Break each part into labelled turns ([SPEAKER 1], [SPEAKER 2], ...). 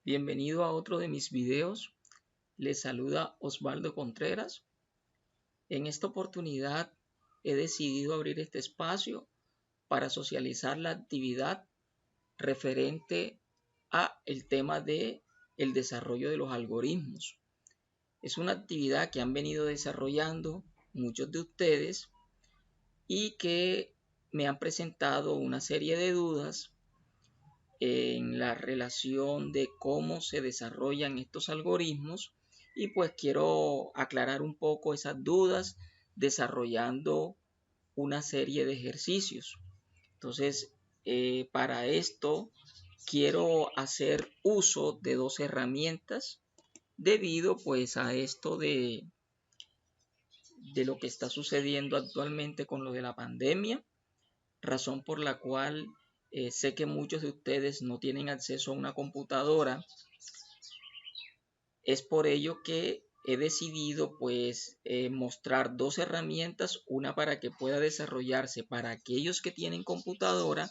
[SPEAKER 1] Bienvenido a otro de mis videos. Les saluda Osvaldo Contreras. En esta oportunidad he decidido abrir este espacio para socializar la actividad referente a el tema de el desarrollo de los algoritmos. Es una actividad que han venido desarrollando muchos de ustedes y que me han presentado una serie de dudas en la relación de cómo se desarrollan estos algoritmos y pues quiero aclarar un poco esas dudas desarrollando una serie de ejercicios. Entonces, para esto quiero hacer uso de dos herramientas debido pues a esto de lo que está sucediendo actualmente con lo de la pandemia, razón por la cual sé que muchos de ustedes no tienen acceso a una computadora. Es por ello que he decidido pues mostrar dos herramientas, una para que pueda desarrollarse para aquellos que tienen computadora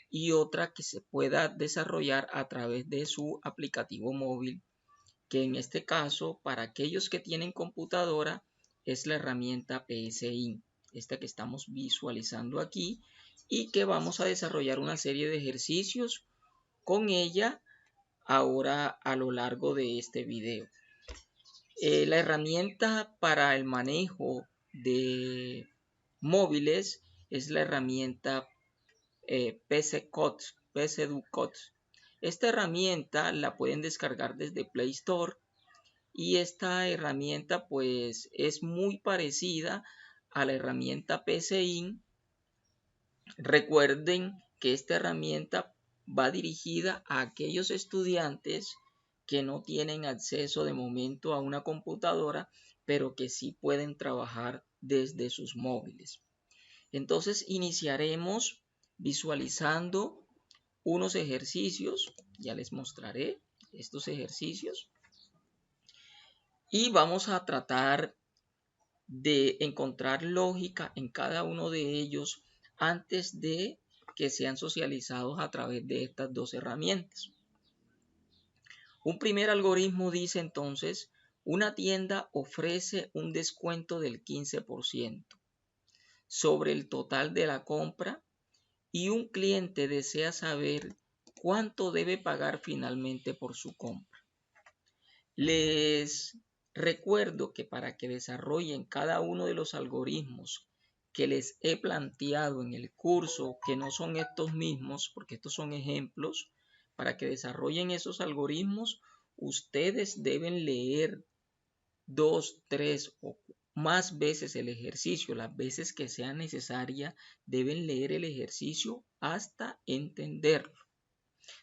[SPEAKER 1] y otra que se pueda desarrollar a través de su aplicativo móvil, que en este caso para aquellos que tienen computadora es la herramienta PSIN, esta que estamos visualizando aquí y que vamos a desarrollar una serie de ejercicios con ella ahora a lo largo de este video. La herramienta para el manejo de móviles es la herramienta PCCode, PCDuCode. Esta herramienta la pueden descargar desde Play Store y esta herramienta pues es muy parecida a la herramienta PCIN. Recuerden que esta herramienta va dirigida a aquellos estudiantes que no tienen acceso de momento a una computadora, pero que sí pueden trabajar desde sus móviles. Entonces iniciaremos visualizando unos ejercicios, ya les mostraré estos ejercicios, y vamos a tratar de encontrar lógica en cada uno de ellos antes de que sean socializados a través de estas dos herramientas. Un primer algoritmo dice entonces, una tienda ofrece un descuento del 15% sobre el total de la compra y un cliente desea saber cuánto debe pagar finalmente por su compra. Les recuerdo que para que desarrollen cada uno de los algoritmos que les he planteado en el curso, que no son estos mismos, porque estos son ejemplos, para que desarrollen esos algoritmos, ustedes deben leer 2, 3 o más veces el ejercicio, las veces que sea necesaria, deben leer el ejercicio hasta entenderlo.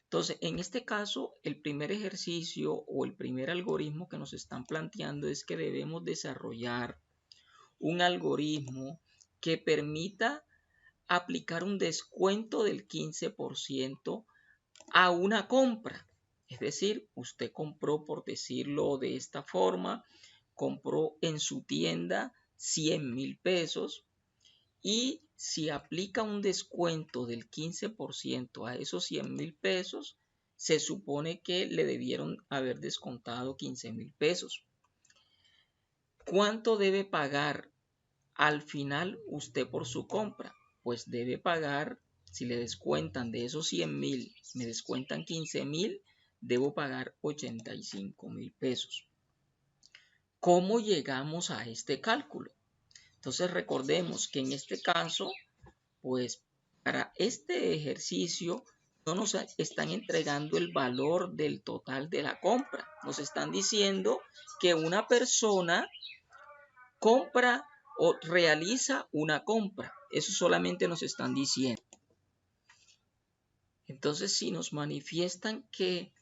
[SPEAKER 1] Entonces, en este caso, el primer ejercicio o el primer algoritmo que nos están planteando es que debemos desarrollar un algoritmo que permita aplicar un descuento del 15% a una compra. Es decir, usted compró, por decirlo de esta forma, compró en su tienda 100,000 pesos y si aplica un descuento del 15% a esos 100,000 pesos, se supone que le debieron haber descontado 15,000 pesos. ¿Cuánto debe pagar al final usted por su compra? Pues debe pagar, si le descuentan de esos 100,000, me descuentan 15,000, debo pagar 85,000 pesos. ¿Cómo llegamos a este cálculo? Entonces recordemos que en este caso, pues para este ejercicio no nos están entregando el valor del total de la compra. Nos están diciendo que una persona compra o realiza una compra. Eso solamente nos están diciendo. Entonces, si nos manifiestan que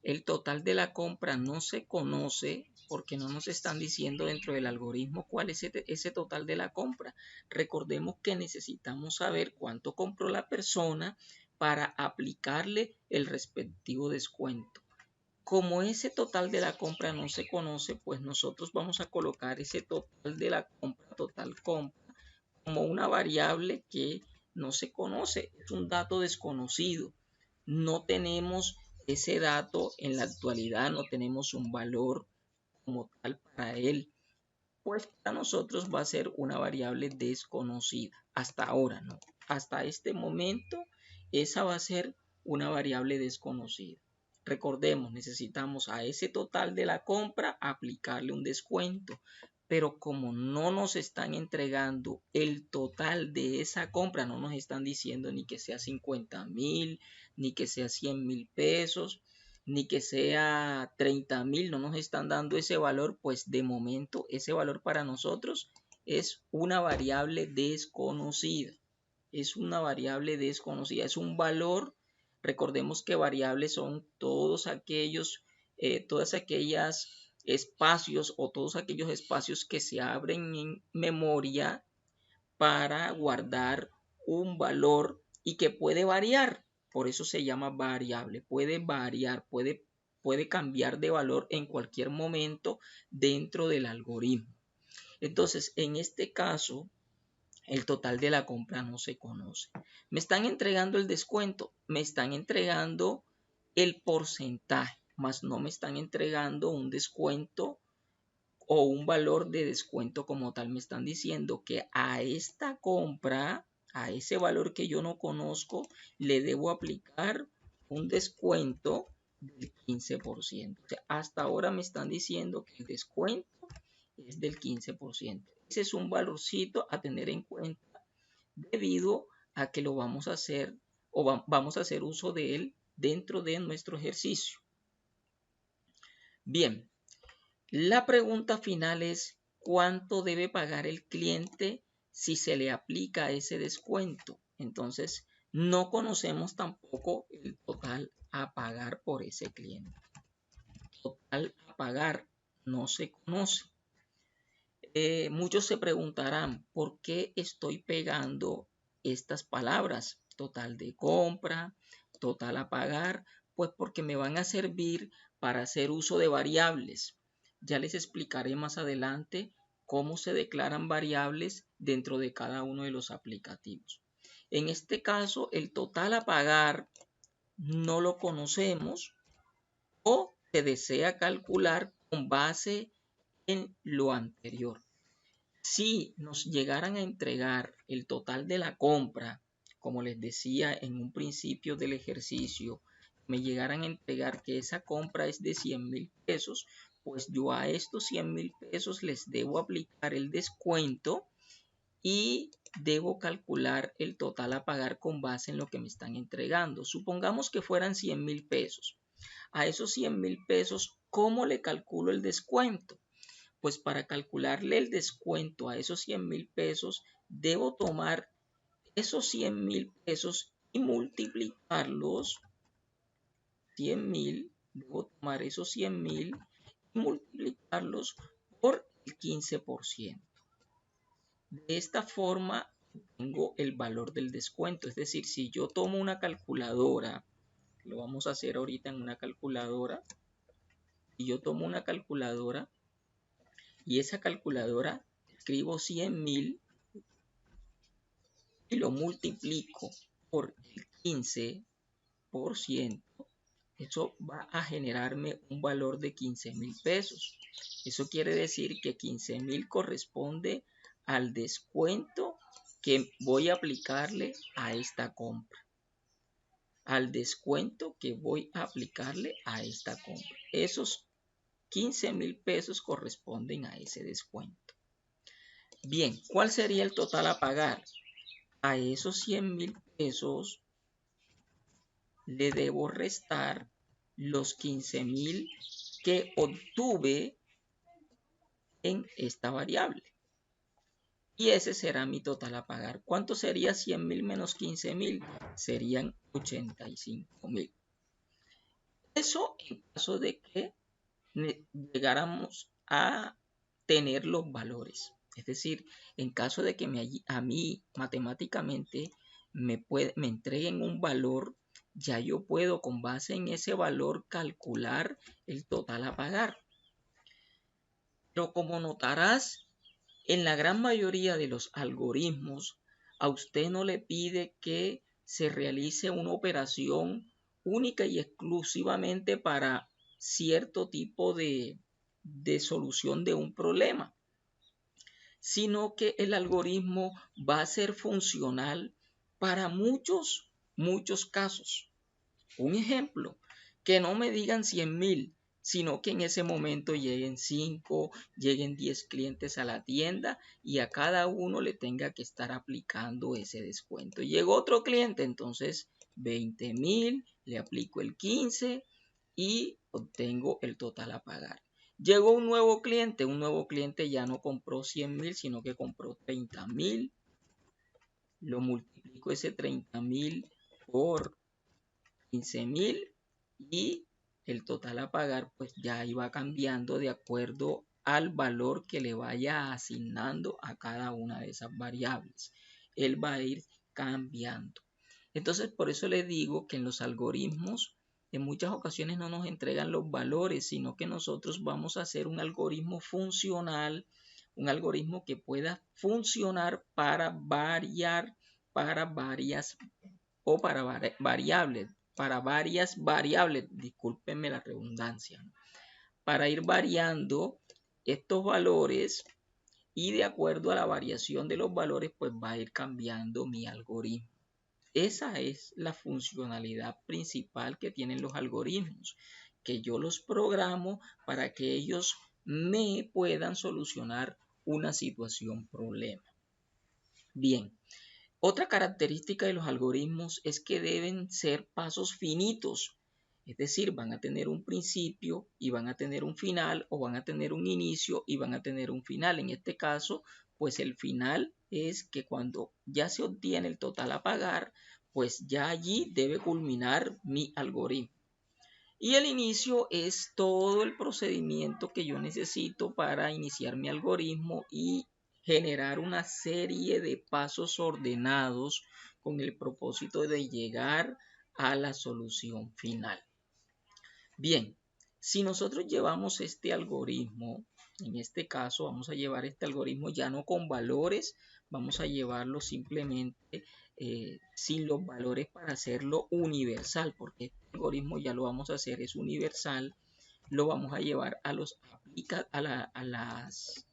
[SPEAKER 1] el total de la compra no se conoce porque no nos están diciendo dentro del algoritmo cuál es ese total de la compra. Recordemos que necesitamos saber cuánto compró la persona para aplicarle el respectivo descuento. Como ese total de la compra no se conoce, pues nosotros vamos a colocar ese total de la compra, total compra, como una variable que no se conoce, es un dato desconocido. No tenemos ese dato en la actualidad no tenemos un valor como tal para él, pues para nosotros va a ser una variable desconocida. Hasta ahora, ¿no? Hasta este momento, esa va a ser una variable desconocida. Recordemos, necesitamos a ese total de la compra aplicarle un descuento, pero como no nos están entregando el total de esa compra, no nos están diciendo ni que sea 50,000, ni que sea 100,000 pesos, ni que sea 30,000, no nos están dando ese valor, pues de momento ese valor para nosotros es una variable desconocida. Es una variable desconocida, es un valor. Recordemos que variables son todas aquellas espacios o todos aquellos espacios que se abren en memoria para guardar un valor y que puede variar. Por eso se llama variable. Puede variar, puede cambiar de valor en cualquier momento dentro del algoritmo. Entonces, en este caso, el total de la compra no se conoce. Me están entregando el descuento, me están entregando el porcentaje, más no me están entregando un descuento o un valor de descuento como tal. Me están diciendo que a esta compra, a ese valor que yo no conozco, le debo aplicar un descuento del 15%. O sea, hasta ahora me están diciendo que el descuento es del 15%. Ese es un valorcito a tener en cuenta debido a que lo vamos a hacer o vamos a hacer uso de él dentro de nuestro ejercicio. Bien, la pregunta final es ¿cuánto debe pagar el cliente si se le aplica ese descuento? Entonces, no conocemos tampoco el total a pagar por ese cliente. Total a pagar no se conoce. Muchos se preguntarán, ¿por qué estoy pegando estas palabras? Total de compra, total a pagar, pues porque me van a servir para hacer uso de variables. Ya les explicaré más adelante cómo se declaran variables dentro de cada uno de los aplicativos. En este caso, el total a pagar no lo conocemos o se desea calcular con base en lo anterior. Si nos llegaran a entregar el total de la compra, como les decía en un principio del ejercicio, me llegaran a entregar que esa compra es de 100,000 pesos, pues yo a estos 100,000 pesos les debo aplicar el descuento y debo calcular el total a pagar con base en lo que me están entregando. Supongamos que fueran 100,000 pesos. A esos 100,000 pesos, ¿cómo le calculo el descuento? Pues para calcularle el descuento a esos 100,000 pesos, debo tomar esos 100,000 pesos y multiplicarlos, 100,000, debo tomar esos 100,000 y multiplicarlos por el 15%. De esta forma, tengo el valor del descuento. Es decir, si yo tomo una calculadora, lo vamos a hacer ahorita en una calculadora, si yo tomo una calculadora, y esa calculadora escribo 100,000 y lo multiplico por el 15%, eso va a generarme un valor de 15,000 pesos. Eso quiere decir que 15,000 corresponde al descuento que voy a aplicarle a esta compra. Al descuento que voy a aplicarle a esta compra. Esos 15,000 pesos corresponden a ese descuento. Bien, ¿cuál sería el total a pagar? A esos 100,000 pesos le debo restar los 15,000 que obtuve en esta variable. Y ese será mi total a pagar. ¿Cuánto sería 100,000 menos 15,000? Serían 85,000. Eso en caso de que llegáramos a tener los valores. Es decir, en caso de que a mí matemáticamente me entreguen un valor, ya yo puedo con base en ese valor calcular el total a pagar. Pero como notarás, en la gran mayoría de los algoritmos, a usted no le pide que se realice una operación única y exclusivamente para cierto tipo de solución de un problema, sino que el algoritmo va a ser funcional para muchos casos. Un ejemplo, que no me digan 100,000, sino que en ese momento lleguen 5, lleguen 10 clientes a la tienda y a cada uno le tenga que estar aplicando ese descuento. Llegó otro cliente, entonces 20,000, le aplico el 15 y obtengo el total a pagar. Llegó un nuevo cliente ya no compró 100,000, sino que compró 30,000. Lo multiplico ese 30,000 por 15,000 y el total a pagar pues ya iba cambiando de acuerdo al valor que le vaya asignando a cada una de esas variables. Él va a ir cambiando. Entonces por eso le digo que en los algoritmos en muchas ocasiones no nos entregan los valores, sino que nosotros vamos a hacer un algoritmo funcional, un algoritmo que pueda funcionar para variar para varias o para varias variables, discúlpenme la redundancia, para ir variando estos valores y de acuerdo a la variación de los valores, pues va a ir cambiando mi algoritmo. Esa es la funcionalidad principal que tienen los algoritmos, que yo los programo para que ellos me puedan solucionar una situación problema. Bien, otra característica de los algoritmos es que deben ser pasos finitos, es decir, van a tener un principio y van a tener un final, o van a tener un inicio y van a tener un final. En este caso, pues el final es que cuando ya se obtiene el total a pagar, pues ya allí debe culminar mi algoritmo. Y el inicio es todo el procedimiento que yo necesito para iniciar mi algoritmo y generar una serie de pasos ordenados con el propósito de llegar a la solución final. Bien, si nosotros llevamos este algoritmo, en este caso vamos a llevar este algoritmo ya no con valores, vamos a llevarlo simplemente sin los valores para hacerlo universal, porque este algoritmo ya lo vamos a hacer, es universal, lo vamos a llevar a las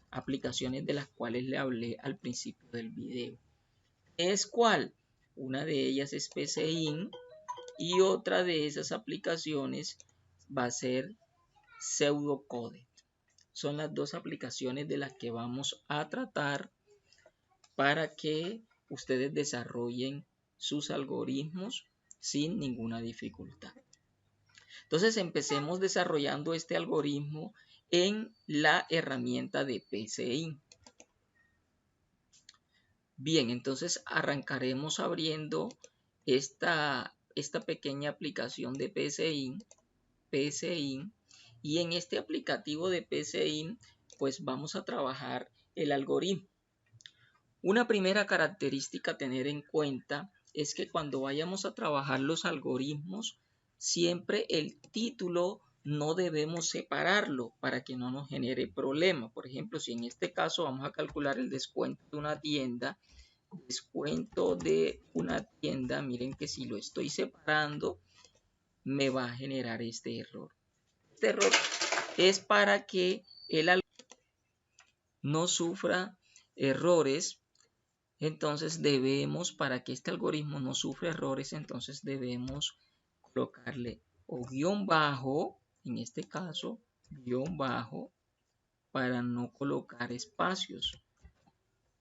[SPEAKER 1] aplicaciones de las cuales le hablé al principio del video. ¿Es cuál? Una de ellas es PCIN y otra de esas aplicaciones va a ser Pseudocode. Son las dos aplicaciones de las que vamos a tratar para que ustedes desarrollen sus algoritmos sin ninguna dificultad. Entonces empecemos desarrollando este algoritmo en la herramienta de PCIN. Bien, entonces arrancaremos abriendo esta pequeña aplicación de PCIN, y en este aplicativo de PCIN pues vamos a trabajar el algoritmo. Una primera característica a tener en cuenta es que cuando vayamos a trabajar los algoritmos, siempre el título no debemos separarlo para que no nos genere problema. Por ejemplo, si en este caso vamos a calcular el descuento de una tienda, miren que si lo estoy separando, me va a generar este error. Este error es para que el algoritmo no sufra errores. Entonces para que este algoritmo no sufra errores, entonces debemos colocarle o guión bajo, en este caso, guión bajo, para no colocar espacios,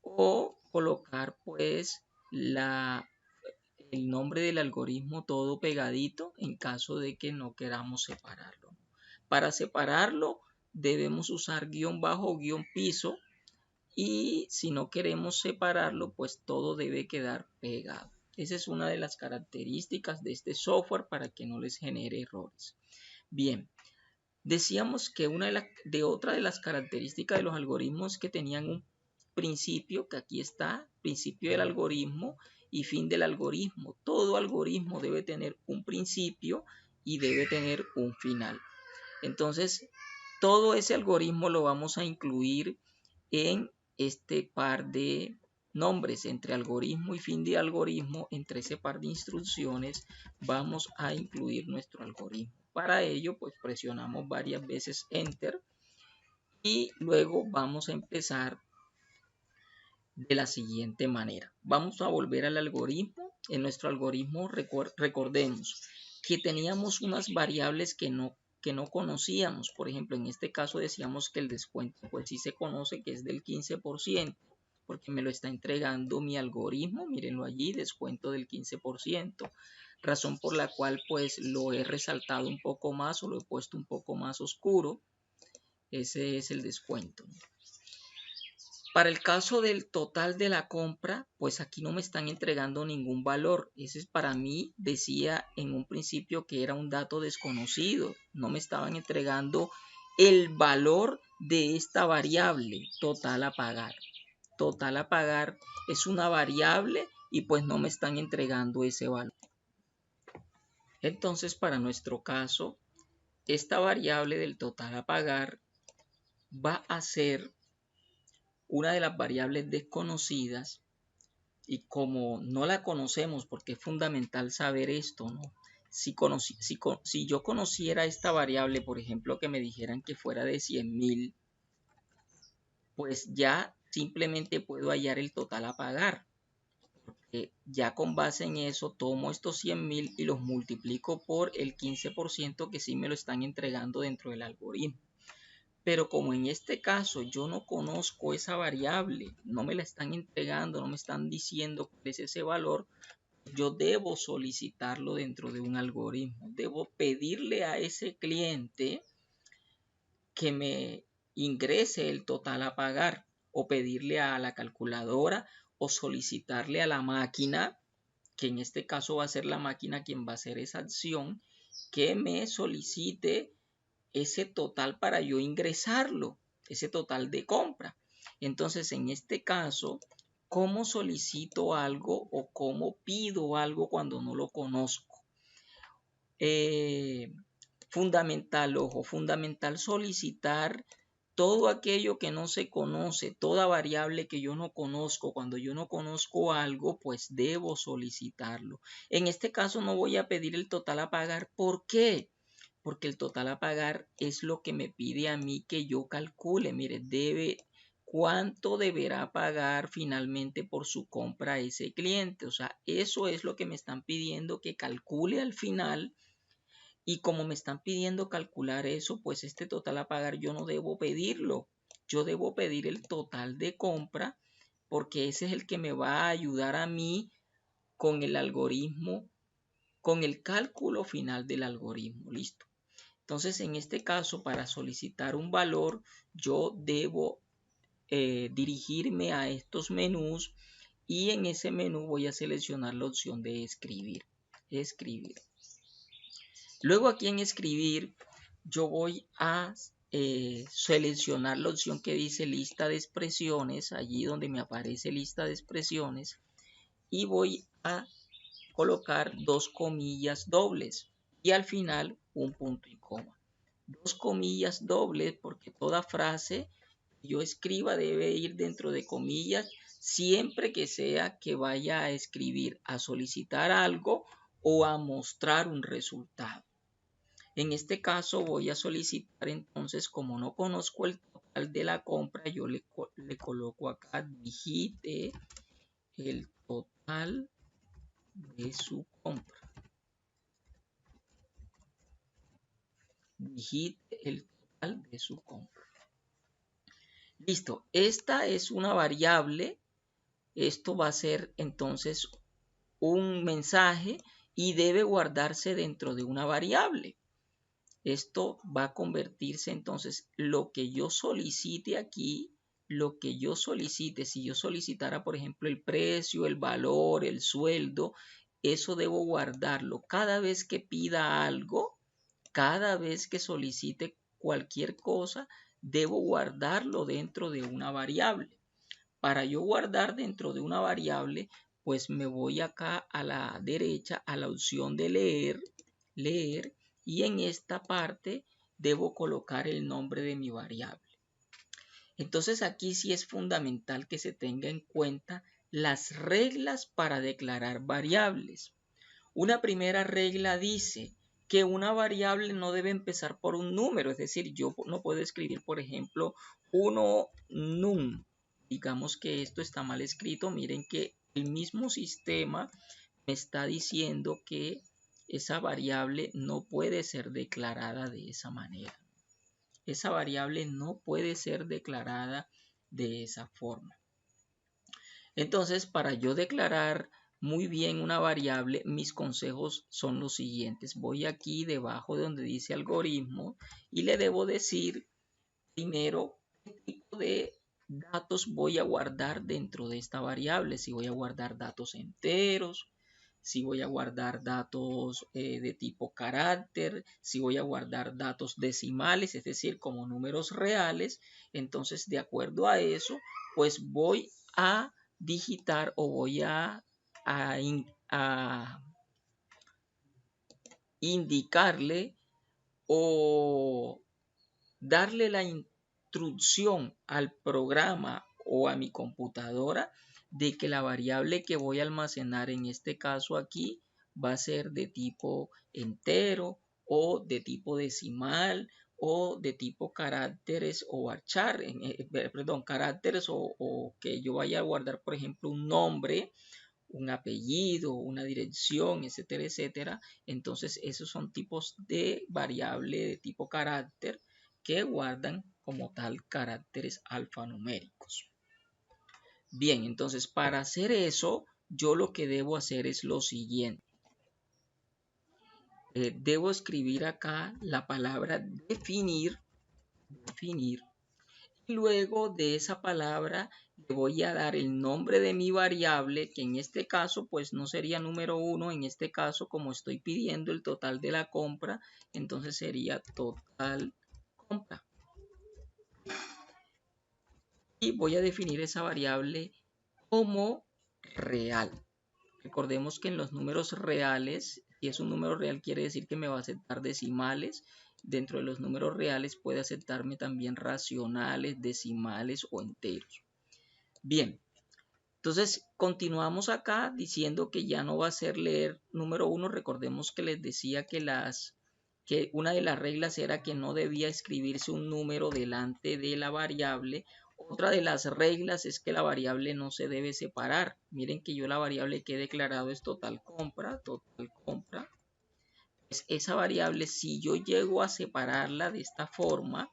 [SPEAKER 1] o colocar pues el nombre del algoritmo todo pegadito en caso de que no queramos separarlo. Para separarlo debemos usar guión bajo o guión piso, y si no queremos separarlo pues todo debe quedar pegado. Esa es una de las características de este software para que no les genere errores. Bien, decíamos que otra de las características de los algoritmos que tenían un principio, que aquí está, principio del algoritmo y fin del algoritmo. Todo algoritmo debe tener un principio y debe tener un final. Entonces, todo ese algoritmo lo vamos a incluir en este par de nombres entre algoritmo y fin de algoritmo, entre ese par de instrucciones, vamos a incluir nuestro algoritmo. Para ello, pues presionamos varias veces Enter y luego vamos a empezar de la siguiente manera. Vamos a volver al algoritmo. En nuestro algoritmo recordemos que teníamos unas variables que no conocíamos. Por ejemplo, en este caso decíamos que el descuento pues sí se conoce, que es del 15%, porque me lo está entregando mi algoritmo. Mírenlo allí, descuento del 15%. Razón por la cual pues lo he resaltado un poco más o lo he puesto un poco más oscuro. Ese es el descuento. Para el caso del total de la compra, pues aquí no me están entregando ningún valor. Ese es, para mí, decía en un principio que era un dato desconocido. No me estaban entregando el valor de esta variable, total a pagar. Total a pagar es una variable y pues no me están entregando ese valor. Entonces, para nuestro caso, esta variable del total a pagar va a ser una de las variables desconocidas, y como no la conocemos, porque es fundamental saber esto, ¿no? Si yo conociera esta variable, por ejemplo, que me dijeran que fuera de 100.000, pues ya simplemente puedo hallar el total a pagar. Ya con base en eso tomo estos 100.000 y los multiplico por el 15% que sí me lo están entregando dentro del algoritmo. Pero como en este caso yo no conozco esa variable, no me la están entregando, no me están diciendo cuál es ese valor, yo debo solicitarlo dentro de un algoritmo. Debo pedirle a ese cliente que me ingrese el total a pagar, o pedirle a la calculadora o solicitarle a la máquina, que en este caso va a ser la máquina quien va a hacer esa acción, que me solicite ese total para yo ingresarlo, ese total de compra. Entonces, en este caso, ¿cómo solicito algo o cómo pido algo cuando no lo conozco? Fundamental solicitar todo aquello que no se conoce, toda variable que yo no conozco. Cuando yo no conozco algo, pues debo solicitarlo. En este caso no voy a pedir el total a pagar. ¿Por qué? Porque el total a pagar es lo que me pide a mí que yo calcule. Mire, cuánto deberá pagar finalmente por su compra ese cliente. O sea, eso es lo que me están pidiendo que calcule al final. Y como me están pidiendo calcular eso, pues este total a pagar yo no debo pedirlo. Yo debo pedir el total de compra, porque ese es el que me va a ayudar a mí con el algoritmo, con el cálculo final del algoritmo. Listo. Entonces, en este caso, para solicitar un valor, yo debo dirigirme a estos menús, y en ese menú voy a seleccionar la opción de escribir. Luego aquí en escribir, yo voy a seleccionar la opción que dice lista de expresiones, allí donde me aparece lista de expresiones, y voy a colocar 2 comillas dobles y al final un punto y coma. 2 comillas dobles porque toda frase que yo escriba debe ir dentro de comillas, siempre que sea que vaya a escribir, a solicitar algo o a mostrar un resultado. En este caso voy a solicitar, entonces, como no conozco el total de la compra, yo le coloco acá, digite el total de su compra. Digite el total de su compra. Listo, esta es una variable. Esto va a ser entonces un mensaje y debe guardarse dentro de una variable. Esto va a convertirse entonces, lo que yo solicite aquí, lo que yo solicite, si yo solicitara por ejemplo el precio, el valor, el sueldo, eso debo guardarlo. Cada vez que pida algo, cada vez que solicite cualquier cosa, debo guardarlo dentro de una variable. Para yo guardar dentro de una variable, pues me voy acá a la derecha a la opción de leer, y en esta parte debo colocar el nombre de mi variable. Entonces aquí sí es fundamental que se tenga en cuenta las reglas para declarar variables. Una primera regla dice que una variable no debe empezar por un número, es decir, yo no puedo escribir, por ejemplo, 1 num. Digamos que esto está mal escrito, miren que el mismo sistema me está diciendo que esa variable no puede ser declarada de esa manera. Esa variable no puede ser declarada de esa forma. Entonces, para yo declarar muy bien una variable, mis consejos son los siguientes. Voy aquí debajo de donde dice algoritmo y le debo decir primero qué tipo de datos voy a guardar dentro de esta variable. Si voy a guardar datos enteros, si voy a guardar datos de tipo carácter, si voy a guardar datos decimales, es decir, como números reales. Entonces, de acuerdo a eso, pues voy a digitar o voy a indicarle o darle la instrucción al programa o a mi computadora de que la variable que voy a almacenar en este caso aquí va a ser de tipo entero o de tipo decimal o de tipo caracteres o varchar, caracteres o que yo vaya a guardar, por ejemplo, un nombre, un apellido, una dirección, etcétera, etcétera. Entonces, esos son tipos de variable de tipo carácter que guardan como tal caracteres alfanuméricos. Bien, entonces para hacer eso, yo lo que debo hacer es lo siguiente. Debo escribir acá la palabra definir, y luego de esa palabra le voy a dar el nombre de mi variable, que en este caso pues no sería número 1, en este caso como estoy pidiendo el total de la compra, entonces sería total compra. Y voy a definir esa variable como real. Recordemos que en los números reales, si es un número real, quiere decir que me va a aceptar decimales. Dentro de los números reales puede aceptarme también racionales, decimales o enteros. Bien, entonces continuamos acá diciendo que ya no va a ser leer número 1. Recordemos que les decía que una de las reglas era que no debía escribirse un número delante de la variable. Otra de las reglas es que la variable no se debe separar. Miren que yo la variable que he declarado es total compra. Pues esa variable, si yo llego a separarla de esta forma,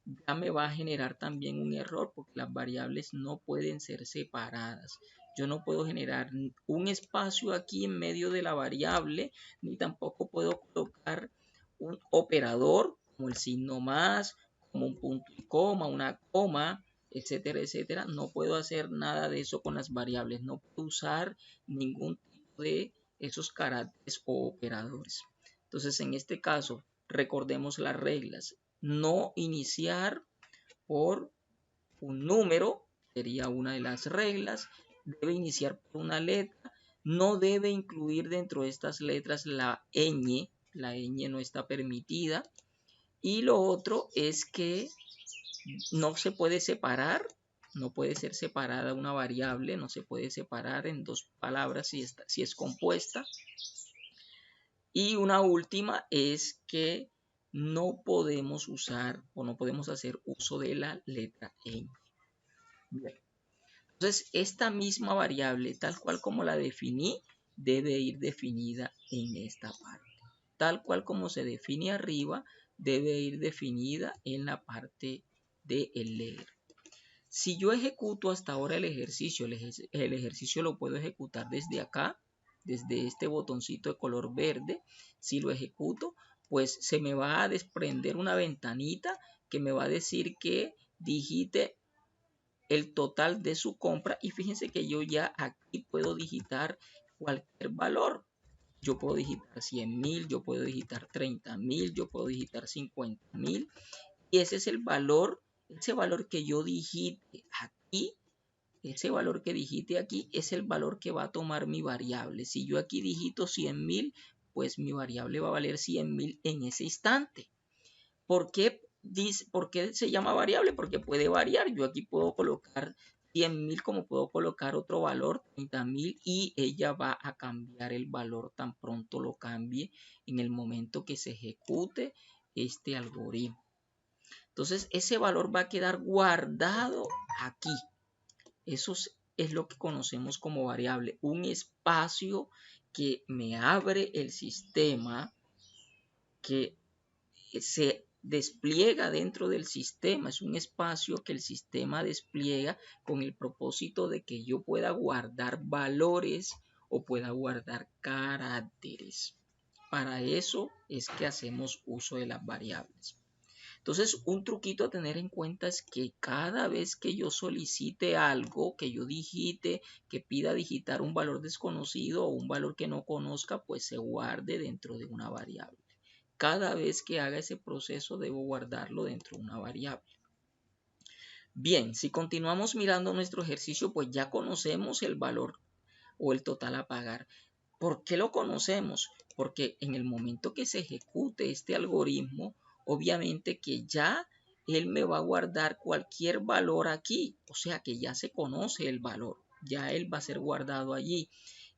[SPEAKER 1] ya me va a generar también un error porque las variables no pueden ser separadas. Yo no puedo generar un espacio aquí en medio de la variable, ni tampoco puedo colocar un operador como el signo más, como un punto y coma, una coma, etcétera, etcétera. No puedo hacer nada de eso con las variables. No puedo usar ningún tipo de esos caracteres o operadores. Entonces, en este caso, recordemos las reglas. No iniciar por un número, sería una de las reglas. Debe iniciar por una letra. No debe incluir dentro de estas letras la ñ. La ñ no está permitida. Y lo otro es que no se puede separar. No puede ser separada una variable. No se puede separar en dos palabras si es compuesta. Y una última es que no podemos usar o no podemos hacer uso de la letra ñ. Bien. Entonces, esta misma variable, tal cual como la definí, debe ir definida en esta parte. Tal cual como se define arriba, debe ir definida en la parte de el leer. Si yo ejecuto hasta ahora el ejercicio lo puedo ejecutar desde acá, desde este botoncito de color verde. Si lo ejecuto, pues se me va a desprender una ventanita que me va a decir que digite el total de su compra. Y fíjense que yo ya aquí puedo digitar cualquier valor. Yo puedo digitar 100.000, yo puedo digitar 30.000, yo puedo digitar 50.000. Y ese es el valor, ese valor que yo digite aquí. Ese valor que digite aquí es el valor que va a tomar mi variable. Si yo aquí digito 100.000, pues mi variable va a valer 100.000 en ese instante. ¿Por qué se llama variable? Porque puede variar. Yo aquí puedo colocar 100.000, como puedo colocar otro valor, 30.000, y ella va a cambiar el valor tan pronto lo cambie en el momento que se ejecute este algoritmo. Entonces ese valor va a quedar guardado aquí. Eso es lo que conocemos como variable, un espacio que me abre el sistema, que se despliega dentro del sistema. Es un espacio que el sistema despliega con el propósito de que yo pueda guardar valores o pueda guardar caracteres. Para eso es que hacemos uso de las variables. Entonces, un truquito a tener en cuenta es que cada vez que yo solicite algo, que yo digite, que pida digitar un valor desconocido o un valor que no conozca, pues se guarde dentro de una variable. Cada vez que haga ese proceso debo guardarlo dentro de una variable. Bien, si continuamos mirando nuestro ejercicio, pues ya conocemos el valor o el total a pagar. ¿Por qué lo conocemos? Porque en el momento que se ejecute este algoritmo, obviamente que ya él me va a guardar cualquier valor aquí, o sea que ya se conoce el valor, ya él va a ser guardado allí.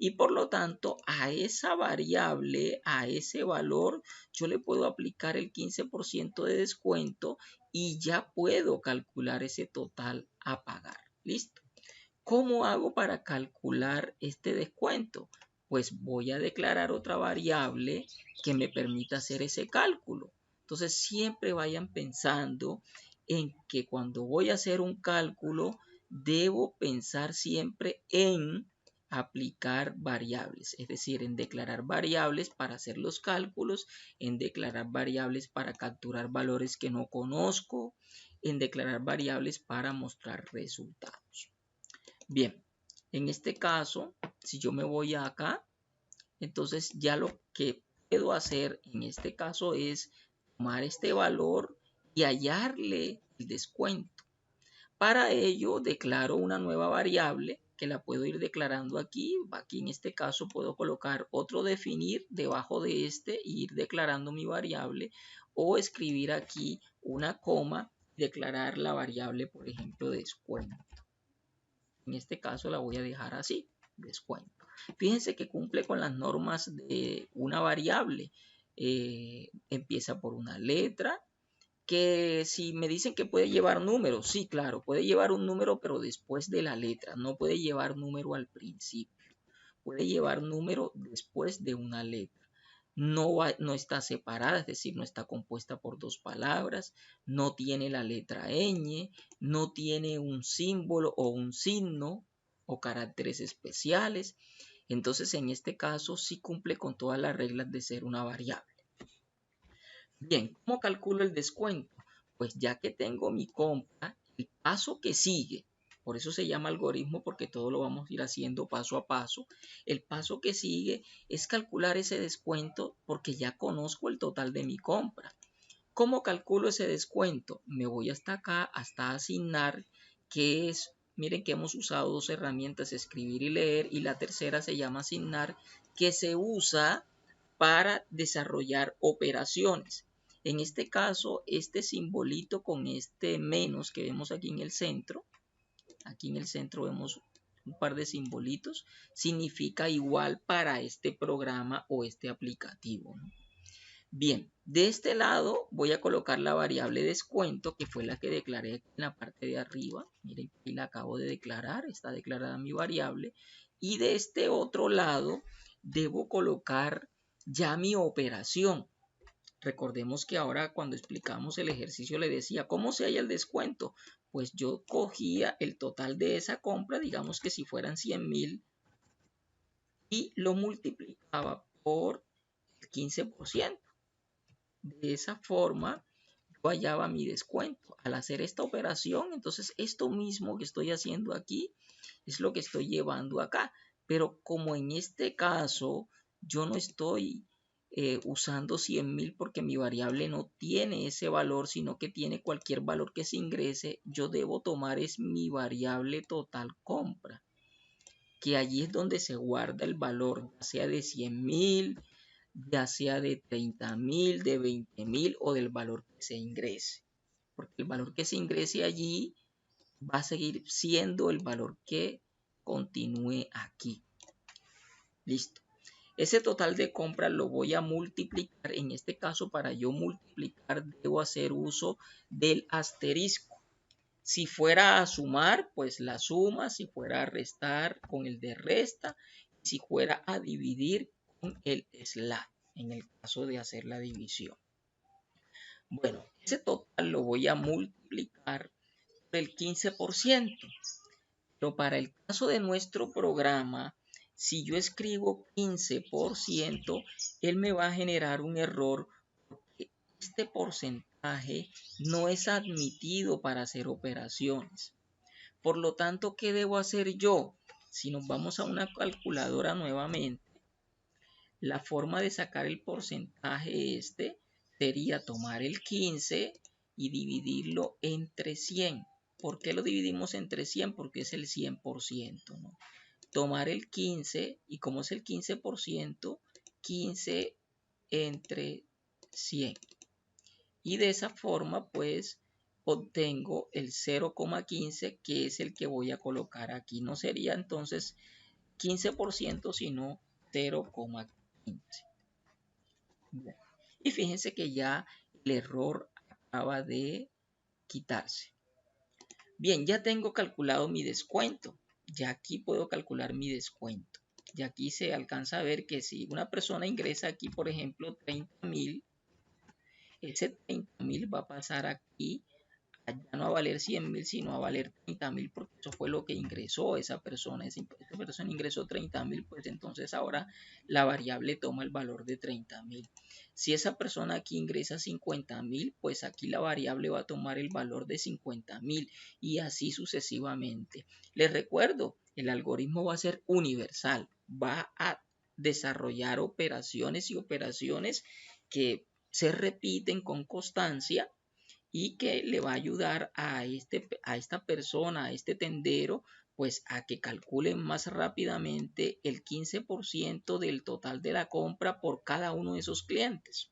[SPEAKER 1] Y por lo tanto, a esa variable, a ese valor, yo le puedo aplicar el 15% de descuento y ya puedo calcular ese total a pagar. ¿Listo? ¿Cómo hago para calcular este descuento? Pues voy a declarar otra variable que me permita hacer ese cálculo. Entonces siempre vayan pensando en que cuando voy a hacer un cálculo, debo pensar siempre en aplicar variables, es decir, en declarar variables para hacer los cálculos, en declarar variables para capturar valores que no conozco, en declarar variables para mostrar resultados. Bien, en este caso, si yo me voy acá, entonces ya lo que puedo hacer en este caso es tomar este valor y hallarle el descuento. Para ello declaro una nueva variable que la puedo ir declarando aquí. Aquí en este caso puedo colocar otro definir debajo de este e ir declarando mi variable, o escribir aquí una coma y declarar la variable, por ejemplo, descuento. En este caso la voy a dejar así, descuento. Fíjense que cumple con las normas de una variable. Empieza por una letra, que si me dicen que puede llevar números, sí, claro, puede llevar un número, pero después de la letra, no puede llevar número al principio, puede llevar número después de una letra. No está separada, es decir, no está compuesta por dos palabras, no tiene la letra ñ, no tiene un símbolo o un signo o caracteres especiales. Entonces, en este caso, sí cumple con todas las reglas de ser una variable. Bien, ¿cómo calculo el descuento? Pues ya que tengo mi compra, el paso que sigue, por eso se llama algoritmo, porque todo lo vamos a ir haciendo paso a paso. El paso que sigue es calcular ese descuento porque ya conozco el total de mi compra. ¿Cómo calculo ese descuento? Me voy hasta acá, hasta asignar, que es, miren que hemos usado dos herramientas, escribir y leer, y la tercera se llama asignar, que se usa para desarrollar operaciones. En este caso, este simbolito con este menos que vemos aquí en el centro vemos un par de simbolitos, significa igual para este programa o este aplicativo, ¿no? Bien, de este lado voy a colocar la variable descuento, que fue la que declaré en la parte de arriba. Miren, aquí la acabo de declarar, está declarada mi variable. Y de este otro lado debo colocar ya mi operación. Recordemos que ahora cuando explicamos el ejercicio le decía, ¿cómo se halla el descuento? Pues yo cogía el total de esa compra, digamos que si fueran 100.000, y lo multiplicaba por el 15%. De esa forma yo hallaba mi descuento. Al hacer esta operación, entonces esto mismo que estoy haciendo aquí es lo que estoy llevando acá. Pero como en este caso yo no estoy usando 100.000 porque mi variable no tiene ese valor, sino que tiene cualquier valor que se ingrese, yo debo tomar es mi variable total compra, que allí es donde se guarda el valor, ya sea de 100.000, ya sea de 30.000, de 20.000 o del valor que se ingrese. Porque el valor que se ingrese allí va a seguir siendo el valor que continúe aquí. Listo. Ese total de compra lo voy a multiplicar. En este caso, para yo multiplicar, debo hacer uso del asterisco. Si fuera a sumar, pues la suma. Si fuera a restar, con el de resta. Si fuera a dividir, con el slash, en el caso de hacer la división. Bueno, ese total lo voy a multiplicar por el 15%. Pero para el caso de nuestro programa, si yo escribo 15%, él me va a generar un error porque este porcentaje no es admitido para hacer operaciones. Por lo tanto, ¿qué debo hacer yo? Si nos vamos a una calculadora nuevamente, la forma de sacar el porcentaje sería tomar el 15 y dividirlo entre 100. ¿Por qué lo dividimos entre 100? Porque es el 100%, ¿no? Tomar el 15 y como es el 15%, 15 entre 100. Y de esa forma, pues, obtengo el 0,15, que es el que voy a colocar aquí. No sería entonces 15%, sino 0,15. Y fíjense que ya el error acaba de quitarse. Bien, ya tengo calculado mi descuento. Ya aquí puedo calcular mi descuento. Y aquí se alcanza a ver que si una persona ingresa aquí, por ejemplo, 30.000, ese 30.000 va a pasar aquí ya no a valer 100.000, sino a valer 30.000, porque eso fue lo que ingresó esa persona. Esa persona ingresó 30.000, pues entonces ahora la variable toma el valor de 30.000. Si esa persona aquí ingresa 50.000, pues aquí la variable va a tomar el valor de 50.000 y así sucesivamente. Les recuerdo, el algoritmo va a ser universal, va a desarrollar operaciones y operaciones que se repiten con constancia y que le va a ayudar a esta persona, a este tendero, pues a que calcule más rápidamente el 15% del total de la compra por cada uno de esos clientes.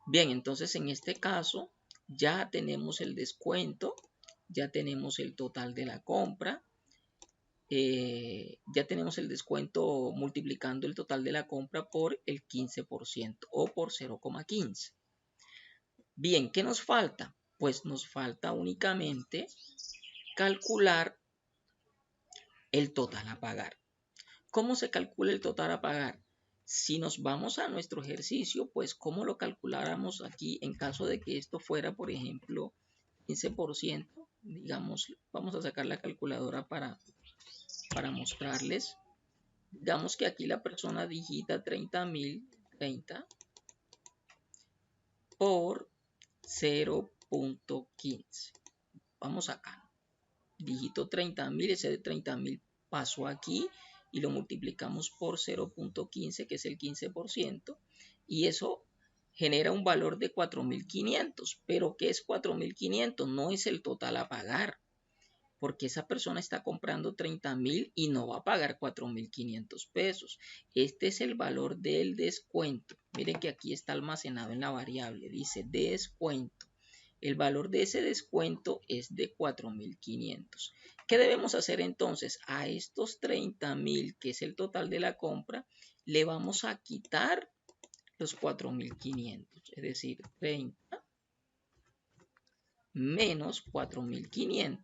[SPEAKER 1] Bien, entonces en este caso ya tenemos el descuento, ya tenemos el total de la compra, ya tenemos el descuento multiplicando el total de la compra por el 15% o por 0,15. Bien, ¿qué nos falta? Pues nos falta únicamente calcular el total a pagar. ¿Cómo se calcula el total a pagar? Si nos vamos a nuestro ejercicio, pues ¿cómo lo calculáramos aquí en caso de que esto fuera, por ejemplo, 15%? Digamos, vamos a sacar la calculadora para mostrarles. Digamos que aquí la persona digita 30.030 por 0.15. Vamos acá. Digito 30.000, ese de 30.000 pasó aquí y lo multiplicamos por 0.15, que es el 15%, y eso genera un valor de 4.500. Pero ¿qué es 4.500? No es el total a pagar, porque esa persona está comprando 30.000 y no va a pagar 4.500 pesos. Este es el valor del descuento. Miren que aquí está almacenado en la variable, dice descuento. El valor de ese descuento es de 4.500. ¿Qué debemos hacer entonces? A estos 30.000, que es el total de la compra, le vamos a quitar los 4.500. Es decir, 30 menos 4.500,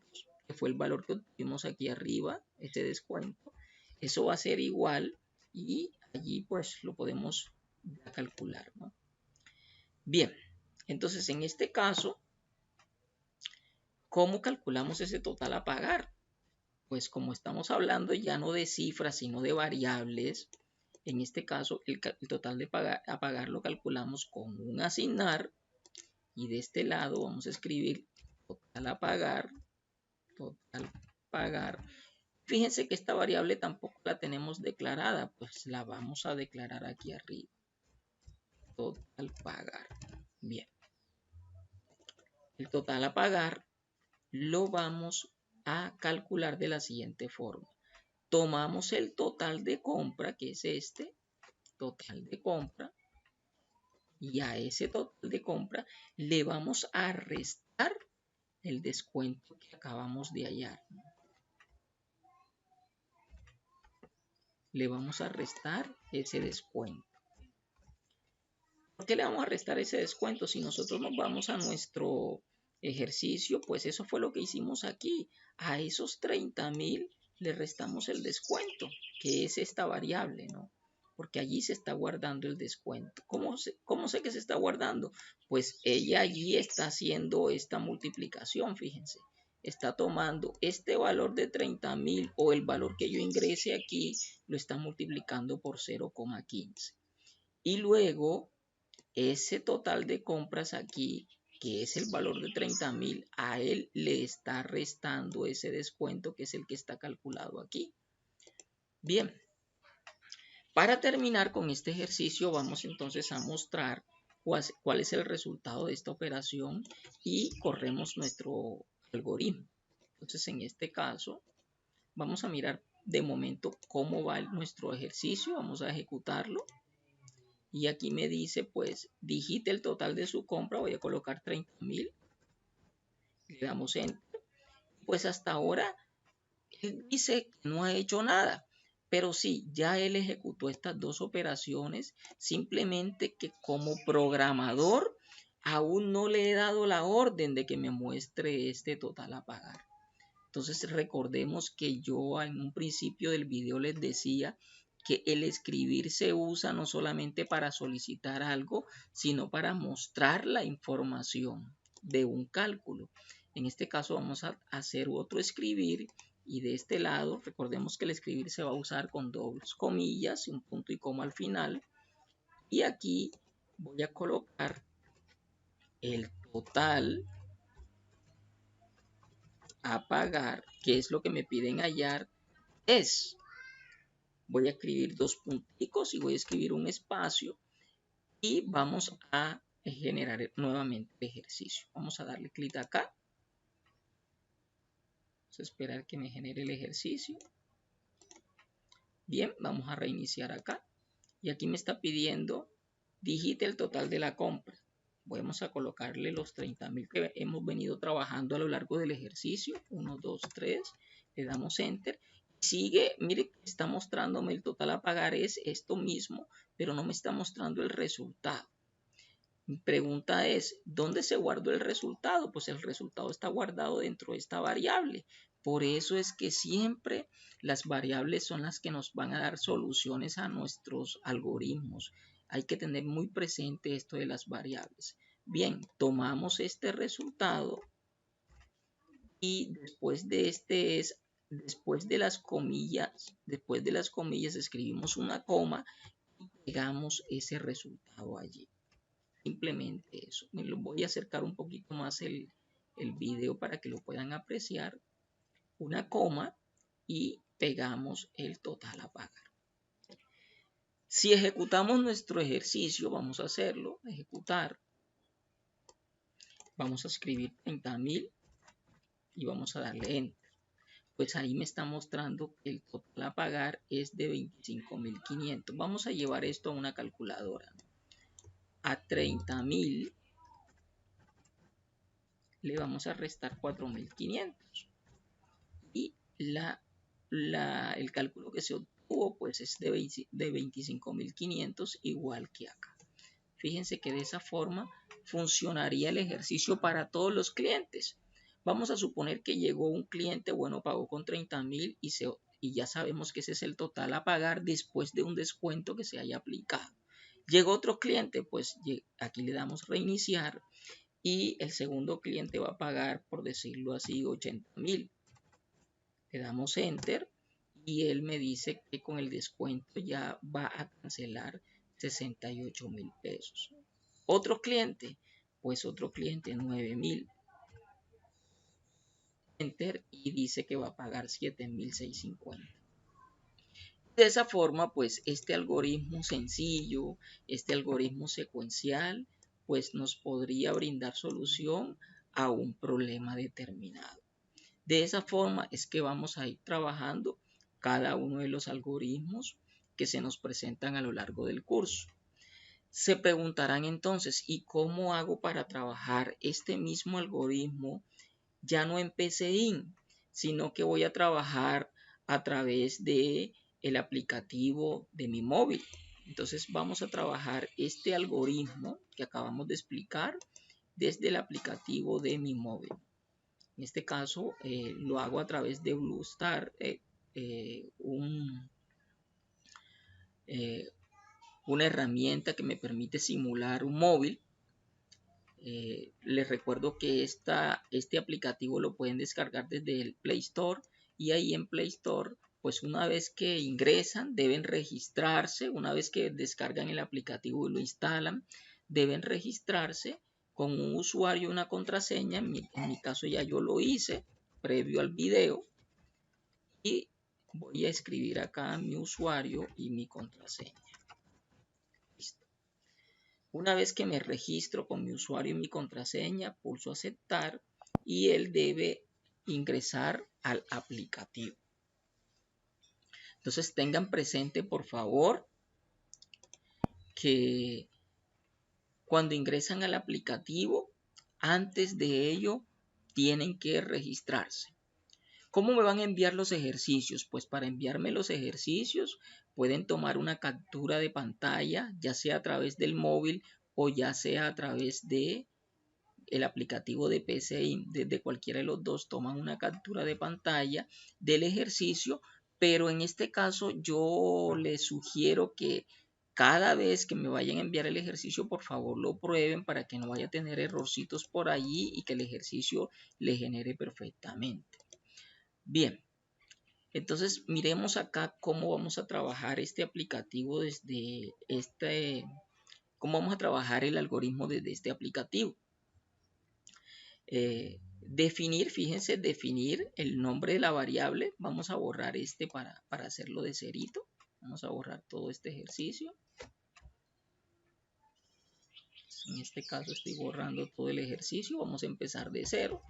[SPEAKER 1] que fue el valor que obtuvimos aquí arriba, este descuento. Eso va a ser igual y allí pues lo podemos calcular, ¿no? Bien, entonces en este caso, ¿cómo calculamos ese total a pagar? Pues como estamos hablando ya no de cifras, sino de variables, en este caso el total de a pagar lo calculamos con un asignar y de este lado vamos a escribir total a pagar, total pagar. Fíjense que esta variable tampoco la tenemos declarada, pues la vamos a declarar aquí arriba. Total pagar. Bien. El total a pagar lo vamos a calcular de la siguiente forma. Tomamos el total de compra, que es este, total de compra, y a ese total de compra le vamos a restar el descuento que acabamos de hallar. Le vamos a restar ese descuento. ¿Por qué le vamos a restar ese descuento? Si nosotros nos vamos a nuestro ejercicio, pues eso fue lo que hicimos aquí. A esos 30.000 le restamos el descuento, que es esta variable, ¿no? Porque allí se está guardando el descuento. ¿Cómo sé que se está guardando? Pues ella allí está haciendo esta multiplicación, fíjense. Está tomando este valor de 30.000 o el valor que yo ingrese aquí, lo está multiplicando por 0,15. Y luego ese total de compras aquí, que es el valor de 30.000, a él le está restando ese descuento que es el que está calculado aquí. Bien, para terminar con este ejercicio vamos entonces a mostrar cuál es el resultado de esta operación y corremos nuestro algoritmo. Entonces en este caso vamos a mirar de momento cómo va nuestro ejercicio, vamos a ejecutarlo. Y aquí me dice, pues, digite el total de su compra. Voy a colocar 30.000. Le damos Enter. Pues hasta ahora, él dice que no ha hecho nada. Pero sí, ya él ejecutó estas dos operaciones. Simplemente que como programador, aún no le he dado la orden de que me muestre este total a pagar. Entonces recordemos que yo en un principio del video les decía que el escribir se usa no solamente para solicitar algo, sino para mostrar la información de un cálculo. En este caso vamos a hacer otro escribir y de este lado recordemos que el escribir se va a usar con dobles comillas y un punto y coma al final. Y aquí voy a colocar el total a pagar, que es lo que me piden hallar, es. Voy a escribir dos punticos y voy a escribir un espacio y vamos a generar nuevamente el ejercicio. Vamos a darle clic acá. Vamos a esperar que me genere el ejercicio. Bien, vamos a reiniciar acá. Y aquí me está pidiendo digite el total de la compra. Vamos a colocarle los 30.000 que hemos venido trabajando a lo largo del ejercicio. 1, 2, 3. Le damos Enter. Sigue, mire, está mostrándome el total a pagar es esto mismo, pero no me está mostrando el resultado. Mi pregunta es, ¿dónde se guardó el resultado? Pues el resultado está guardado dentro de esta variable. Por eso es que siempre las variables son las que nos van a dar soluciones a nuestros algoritmos. Hay que tener muy presente esto de las variables. Bien, tomamos este resultado y después de después de las comillas escribimos una coma y pegamos ese resultado allí. Simplemente eso. Me lo voy a acercar un poquito más el video para que lo puedan apreciar. Una coma y pegamos el total a pagar. Si ejecutamos nuestro ejercicio, vamos a hacerlo, ejecutar. Vamos a escribir 30.000 y vamos a darle Enter. Pues ahí me está mostrando que el total a pagar es de 25.500. Vamos a llevar esto a una calculadora. A 30.000 le vamos a restar 4.500. Y el cálculo que se obtuvo pues es de 25.500 igual que acá. Fíjense que de esa forma funcionaría el ejercicio para todos los clientes. Vamos a suponer que llegó un cliente, bueno, pagó con 30.000 y ya sabemos que ese es el total a pagar después de un descuento que se haya aplicado. Llegó otro cliente, pues aquí le damos reiniciar y el segundo cliente va a pagar, por decirlo así, 80.000. Le damos Enter y él me dice que con el descuento ya va a cancelar 68.000 pesos. Otro cliente, pues otro cliente 9.000. Enter y dice que va a pagar 7.650. De esa forma, pues este algoritmo sencillo, este algoritmo secuencial, pues nos podría brindar solución a un problema determinado. De esa forma es que vamos a ir trabajando cada uno de los algoritmos que se nos presentan a lo largo del curso. Se preguntarán entonces, ¿y cómo hago para trabajar este mismo algoritmo ya no en PCIN, sino que voy a trabajar a través de el aplicativo de mi móvil. Entonces vamos a trabajar este algoritmo que acabamos de explicar desde el aplicativo de mi móvil. En este caso lo hago a través de BlueStar, una herramienta que me permite simular un móvil. Les recuerdo que este aplicativo lo pueden descargar desde el Play Store, y ahí en Play Store, pues una vez que ingresan deben registrarse. Una vez que descargan el aplicativo y lo instalan, deben registrarse con un usuario y una contraseña. En mi caso ya yo lo hice previo al video, y voy a escribir acá mi usuario y mi contraseña. Listo. Una vez que me registro con mi usuario y mi contraseña, pulso aceptar y él debe ingresar al aplicativo. Entonces tengan presente, por favor, que cuando ingresan al aplicativo, antes de ello tienen que registrarse. ¿Cómo me van a enviar los ejercicios? Pues para enviarme los ejercicios pueden tomar una captura de pantalla, ya sea a través del móvil o ya sea a través de el aplicativo de PCI. Desde cualquiera de los dos toman una captura de pantalla del ejercicio, pero en este caso yo les sugiero que cada vez que me vayan a enviar el ejercicio, por favor lo prueben para que no vaya a tener errorcitos por allí y que el ejercicio le genere perfectamente. Bien, entonces miremos acá cómo vamos a trabajar este aplicativo cómo vamos a trabajar el algoritmo desde este aplicativo. Fíjense, definir el nombre de la variable. Vamos a borrar para hacerlo de cerito. Vamos a borrar todo este ejercicio. En este caso estoy borrando todo el ejercicio. Vamos a empezar de cero.